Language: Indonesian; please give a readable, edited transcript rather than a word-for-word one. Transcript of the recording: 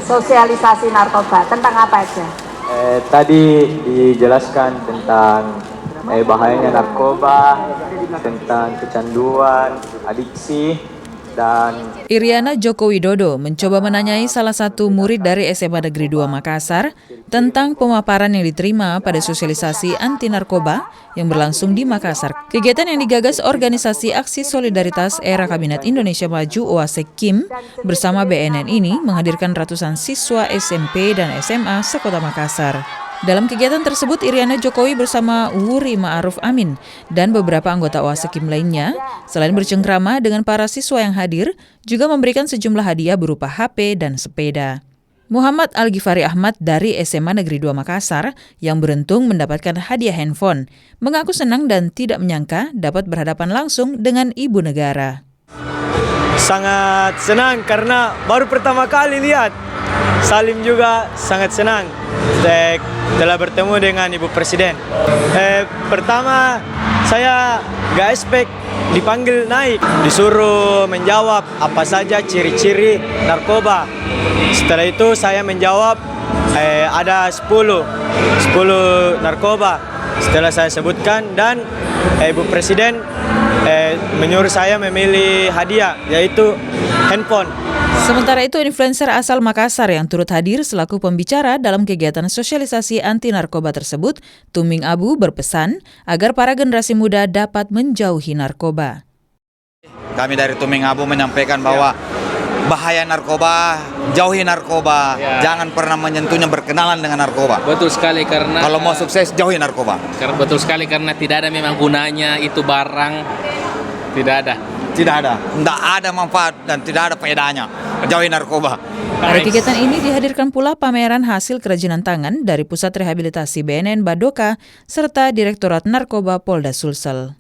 sosialisasi narkoba tentang apa aja? Tadi dijelaskan tentang bahayanya narkoba, tentang kecanduan, adiksi, dan Iriana Joko Widodo mencoba menanyai salah satu murid dari SMA Negeri 2 Makassar tentang pemaparan yang diterima pada sosialisasi anti narkoba yang berlangsung di Makassar. Kegiatan yang digagas Organisasi Aksi Solidaritas Era Kabinet Indonesia Maju (OASEK-KIM) bersama BNN ini menghadirkan ratusan siswa SMP dan SMA sekota Makassar. Dalam kegiatan tersebut, Iriana Jokowi bersama Wuri Ma'ruf Amin dan beberapa anggota OASEK-KIM lainnya, selain bercengkrama dengan para siswa yang hadir, juga memberikan sejumlah hadiah berupa HP dan sepeda. Muhammad Al-Ghifari Ahmad dari SMA Negeri 2 Makassar yang beruntung mendapatkan hadiah handphone, mengaku senang dan tidak menyangka dapat berhadapan langsung dengan ibu negara. Sangat senang karena baru pertama kali lihat. Salim juga sangat senang telah bertemu dengan Ibu Presiden. Pertama saya gak expect dipanggil naik, disuruh menjawab apa saja ciri-ciri narkoba. Setelah itu saya menjawab ada 10 narkoba. Setelah saya sebutkan dan Ibu Presiden menyuruh saya memilih hadiah yaitu handphone. Sementara itu, influencer asal Makassar yang turut hadir selaku pembicara dalam kegiatan sosialisasi anti narkoba tersebut, Tuming Abu, berpesan agar para generasi muda dapat menjauhi narkoba. Kami dari Tuming Abu menyampaikan bahwa bahaya narkoba, jauhi narkoba, jangan pernah menyentuhnya, berkenalan dengan narkoba. Betul sekali, karena kalau mau sukses jauhi narkoba. Betul sekali, karena tidak ada memang gunanya itu barang, tidak ada. Tidak ada manfaat dan tidak ada faedahnya. Jauhi narkoba. Pada kegiatan ini dihadirkan pula pameran hasil kerajinan tangan dari Pusat Rehabilitasi BNN Badoka serta Direktorat Narkoba Polda Sulsel.